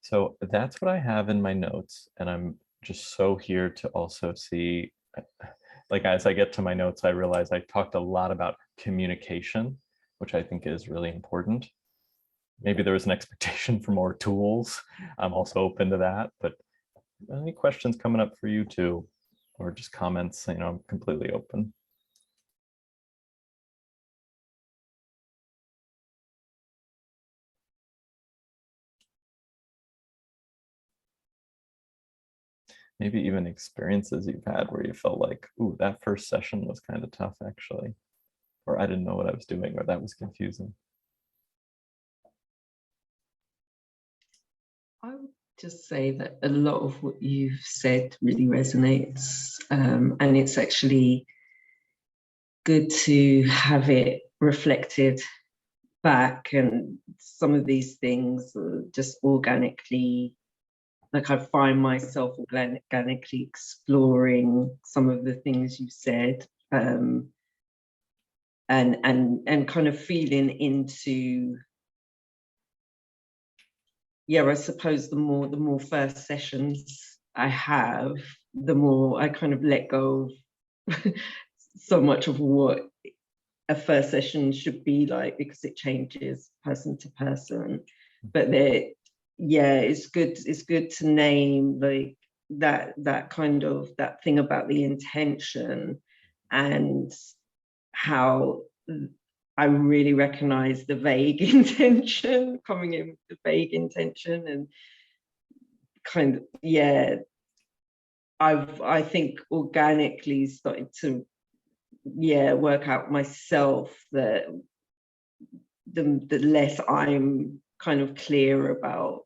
So that's what I have in my notes, and I'm just so here to also see, like, as I get to my notes, I realize I talked a lot about communication, which I think is really important. Maybe there was an expectation for more tools. I'm also open to that, but any questions coming up for you too, or just comments, I'm completely open. Maybe even experiences you've had where you felt like, ooh, that first session was kind of tough actually, or I didn't know what I was doing, or that was confusing. I would just say that a lot of what you've said really resonates, and it's actually good to have it reflected back, and some of these things just organically like I find myself organically exploring some of the things you said, and kind of feeling into, yeah, I suppose the more first sessions I have, the more I kind of let go of so much of what a first session should be like, because it changes person to person. But yeah, it's good to name like that kind of that thing about the intention, and how I really recognize the vague intention, coming in with the vague intention, and kind of, yeah, I think organically started to, yeah, work out myself that the less I'm kind of clear about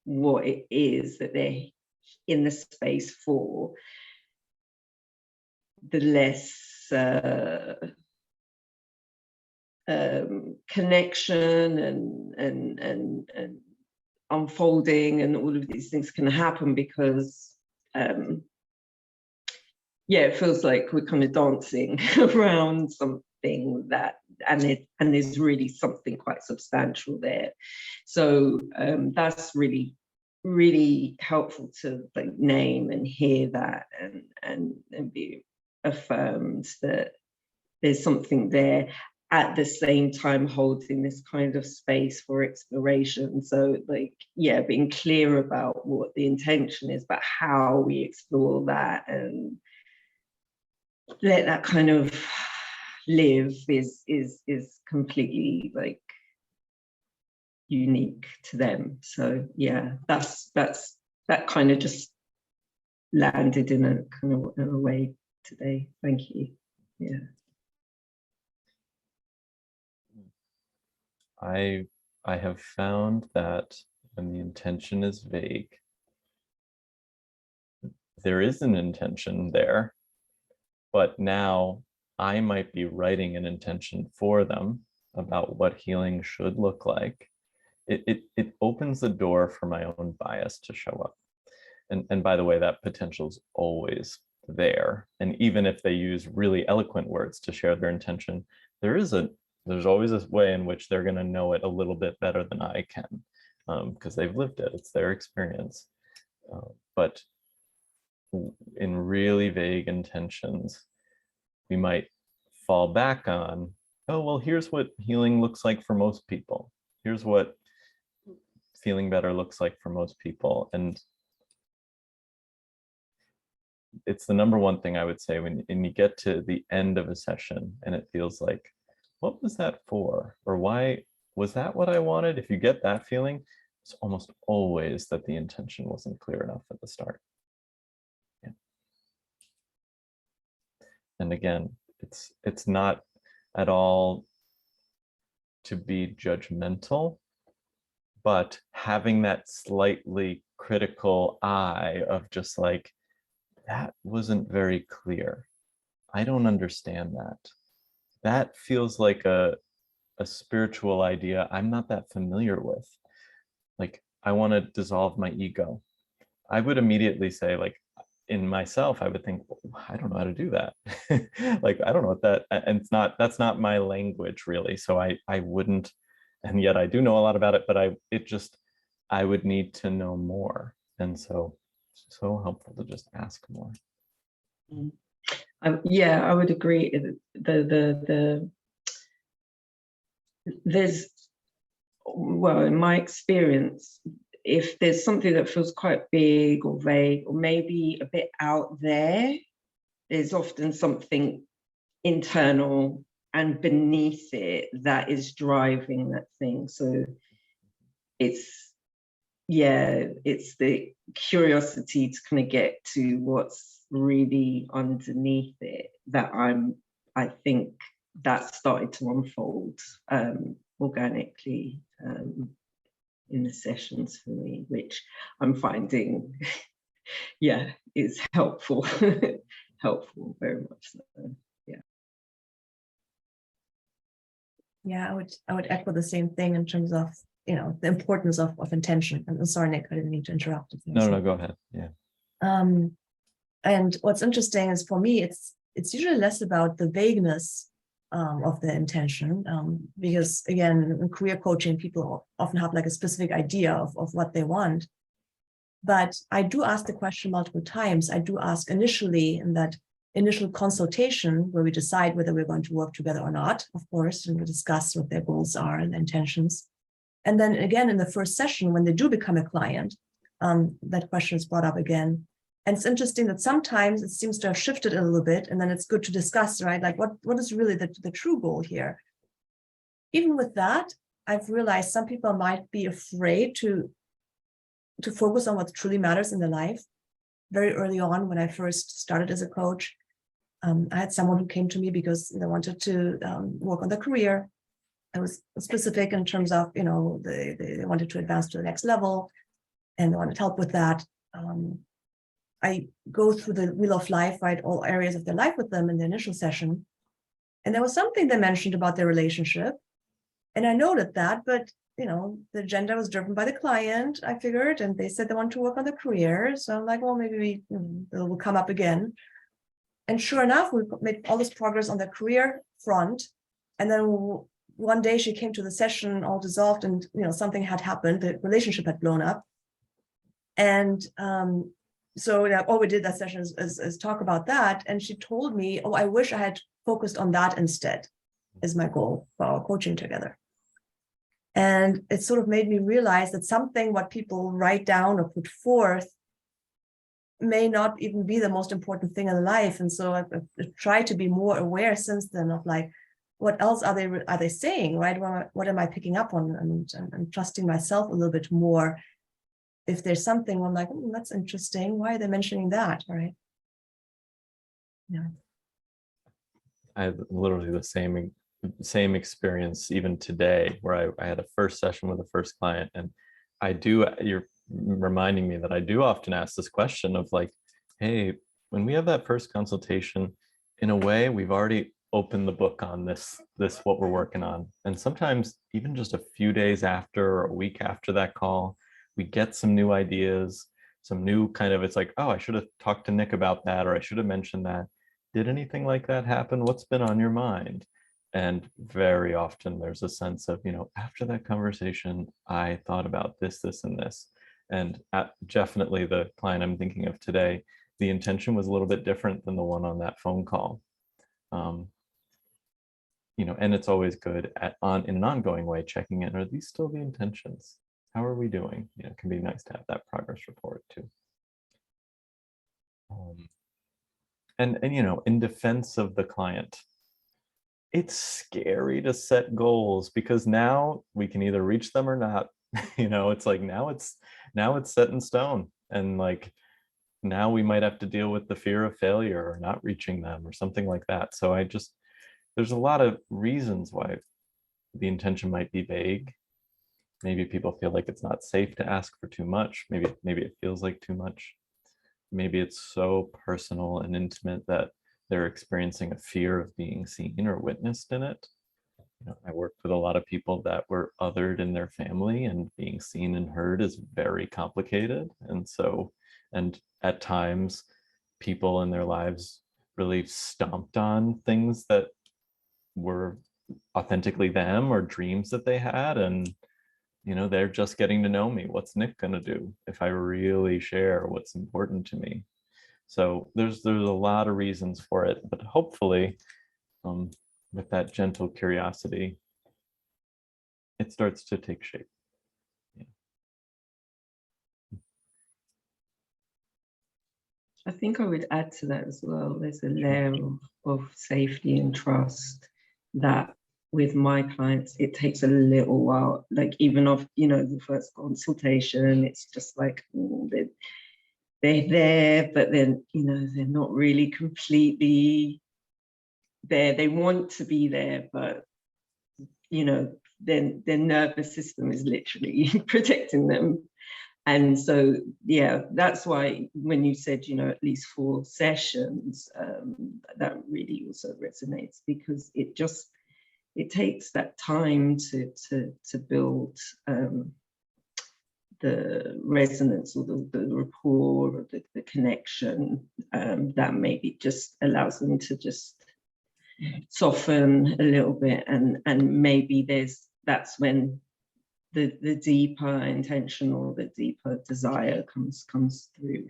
what it is that they're in the space for, the less connection and unfolding and all of these things can happen, because yeah, it feels like we're kind of dancing around something that, and there's really something quite substantial there. So that's really, really helpful to like name and hear that, and be affirmed that there's something there, at the same time holding this kind of space for exploration. So like, yeah, being clear about what the intention is, but how we explore that and let that kind of live is completely like unique to them. So yeah, that kind of just landed in a kind of in a way today. Thank you. Yeah. I have found that when the intention is vague, there is an intention there, but now I might be writing an intention for them about what healing should look like. It opens the door for my own bias to show up. And by the way, that potential is always there. And even if they use really eloquent words to share their intention, there's always this way in which they're going to know it a little bit better than I can, because they've lived it. It's their experience. But in really vague intentions, we might fall back on, oh, well, here's what healing looks like for most people. Here's what feeling better looks like for most people. And it's the number one thing I would say when you get to the end of a session and it feels like, what was that for? Or why was that what I wanted? If you get that feeling, it's almost always that the intention wasn't clear enough at the start. Yeah. And again, it's not at all to be judgmental, but having that slightly critical eye of just like, that wasn't very clear. I don't understand that. That feels like a spiritual idea I'm not that familiar with. Like, I want to dissolve my ego. I would immediately say, like, in myself, I would think, I don't know how to do that. Like, I don't know what that, and that's not my language really. So I wouldn't, and yet I do know a lot about it, but I would need to know more. And so helpful to just ask more. Yeah, I would agree. There's, well, in my experience, if there's something that feels quite big or vague or maybe a bit out there, there's often something internal and beneath it that is driving that thing. So it's, yeah, it's the curiosity to kind of get to what's really underneath it that I think that started to unfold organically in the sessions for me, which I'm finding, yeah, is helpful, helpful, very much so. Yeah. Yeah, I would echo the same thing in terms of the importance of intention. And I'm sorry, Nick, I didn't mean to interrupt. No, go ahead. Yeah. And what's interesting is for me, it's usually less about the vagueness of the intention, because again, in career coaching, people often have like a specific idea of what they want. But I do ask the question multiple times. I do ask initially in that initial consultation where we decide whether we're going to work together or not, of course, and we discuss what their goals are and intentions. And then again, in the first session, when they do become a client, that question is brought up again. And it's interesting that sometimes it seems to have shifted a little bit, and then it's good to discuss, right? Like what is really the true goal here? Even with that, I've realized some people might be afraid to focus on what truly matters in their life. Very early on, when I first started as a coach, I had someone who came to me because they wanted to work on their career. I was specific in terms of, they wanted to advance to the next level and they wanted help with that. I go through the wheel of life, right, all areas of their life with them in the initial session. And there was something they mentioned about their relationship. And I noted that, but the agenda was driven by the client, I figured, and they said they want to work on the career. So I'm like, well, maybe it will come up again. And sure enough, we made all this progress on the career front. And then one day she came to the session all dissolved and, something had happened. The relationship had blown up. And so all we did that session is talk about that. And she told me, oh, I wish I had focused on that instead as my goal for our coaching together. And it sort of made me realize that something what people write down or put forth may not even be the most important thing in life. And so I've tried to be more aware since then of like, what else are they saying, right? What am I picking up on, and trusting myself a little bit more. If there's something I'm like, that's interesting. Why are they mentioning that? Right? Yeah. I had literally the same experience even today, where I had a first session with a first client, and you're reminding me that I do often ask this question of like, hey, when we have that first consultation, in a way, we've already opened the book on this what we're working on. And sometimes even just a few days after or a week after that call, we get some new ideas, some new kind of, it's like, oh, I should have talked to Nick about that, or I should have mentioned that. Did anything like that happen? What's been on your mind? And very often there's a sense of, after that conversation, I thought about this, and this. And definitely the client I'm thinking of today, the intention was a little bit different than the one on that phone call. And it's always good in an ongoing way, checking in, are these still the intentions? How are we doing? It can be nice to have that progress report too. And in defense of the client, it's scary to set goals because now we can either reach them or not. It's like now it's set in stone, and like now we might have to deal with the fear of failure or not reaching them or something like that. So there's a lot of reasons why the intention might be vague. Maybe people feel like it's not safe to ask for too much. Maybe it feels like too much. Maybe it's so personal and intimate that they're experiencing a fear of being seen or witnessed in it. I worked with a lot of people that were othered in their family, and being seen and heard is very complicated. And at times people in their lives really stomped on things that were authentically them or dreams that they had. And they're just getting to know me. What's Nick going to do if I really share what's important to me? So there's a lot of reasons for it, but hopefully with that gentle curiosity, it starts to take shape. Yeah. I think I would add to that as well. There's a layer of safety and trust that with my clients, it takes a little while. Like even off, the first consultation, it's just like they're there, but then they're not really completely there. They want to be there, but then their nervous system is literally protecting them. And so, yeah, that's why when you said, at least 4 sessions, that really also resonates, because it takes that time to build the resonance or the rapport or the connection that maybe just allows them to just soften a little bit, and maybe that's when the deeper intention or the deeper desire comes through.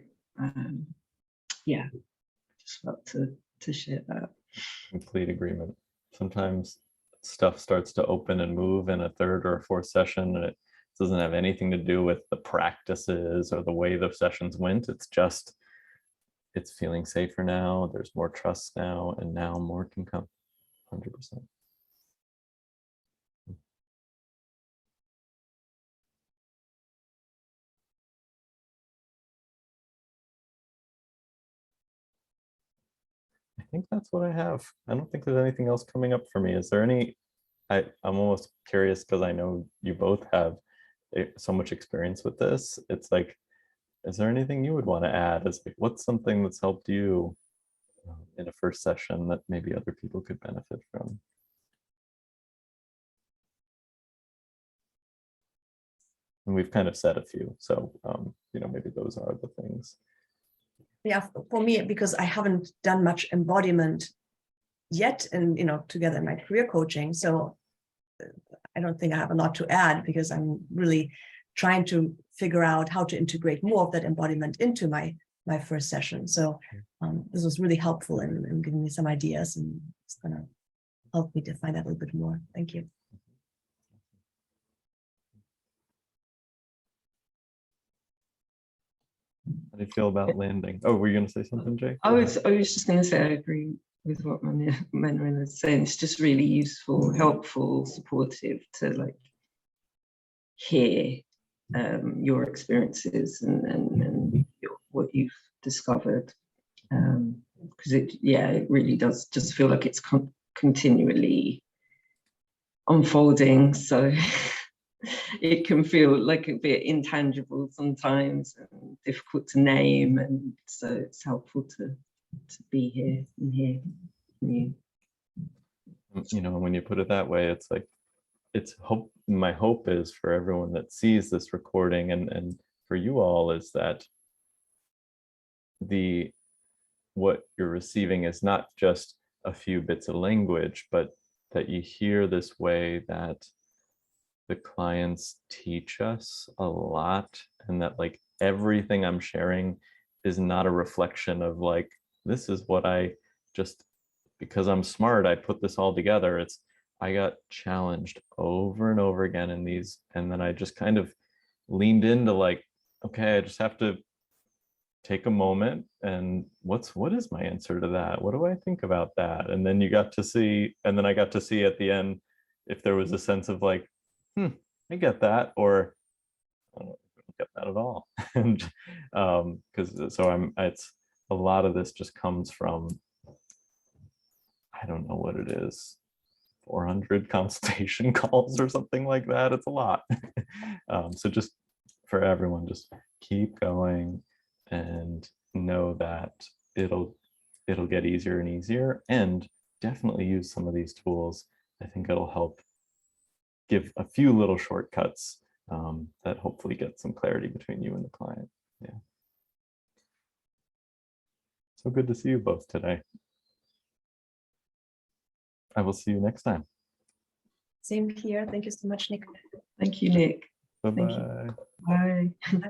Yeah, just felt to share that. Complete agreement. Sometimes stuff starts to open and move in a third or a fourth session, and it doesn't have anything to do with the practices or the way the sessions went. It's just, it's feeling safer now. There's more trust now, and now more can come. 100%. I think that's what I have. I don't think there's anything else coming up for me. Is there any, I'm almost curious because I know you both have so much experience with this. It's like, is there anything you would want to add? Is like, what's something that's helped you in a first session that maybe other people could benefit from? And we've kind of said a few, so you know, maybe those are the things. Yeah, for me, because I haven't done much embodiment yet, and together in my career coaching, so I don't think I have a lot to add, because I'm really trying to figure out how to integrate more of that embodiment into my first session. So this was really helpful in giving me some ideas, and it's going to help me define that a little bit more. Thank you. How do you feel about landing? Oh, were you going to say something, Jay? I was just going to say I agree with what Manuela is saying. It's just really useful, helpful, supportive to like hear your experiences and what you've discovered, because it really does just feel like it's continually unfolding. So it can feel like a bit intangible sometimes and difficult to name, and so it's helpful to be here and hear from you. You know, when you put it that way, it's like, my hope is for everyone that sees this recording and for you all is that what you're receiving is not just a few bits of language, but that you hear this way that the clients teach us a lot, and that like everything I'm sharing is not a reflection of like, this is what I just, because I'm smart, I put this all together. It's, I got challenged over and over again in these, and then I just kind of leaned into like, okay, I just have to take a moment and what is my answer to that? What do I think about that? And then you got to see, and then I got to see at the end if there was a sense of like, I get that, or I don't get that at all. And because so it's a lot of this just comes from, I don't know what it is, 400 consultation calls or something like that. It's a lot. So just for everyone, just keep going and know that it'll get easier and easier, and definitely use some of these tools. I think it'll help give a few little shortcuts that hopefully get some clarity between you and the client. Yeah. So good to see you both today. I will see you next time. Same here. Thank you so much, Nick. Thank you, Nick. Bye-bye. Thank you. Bye.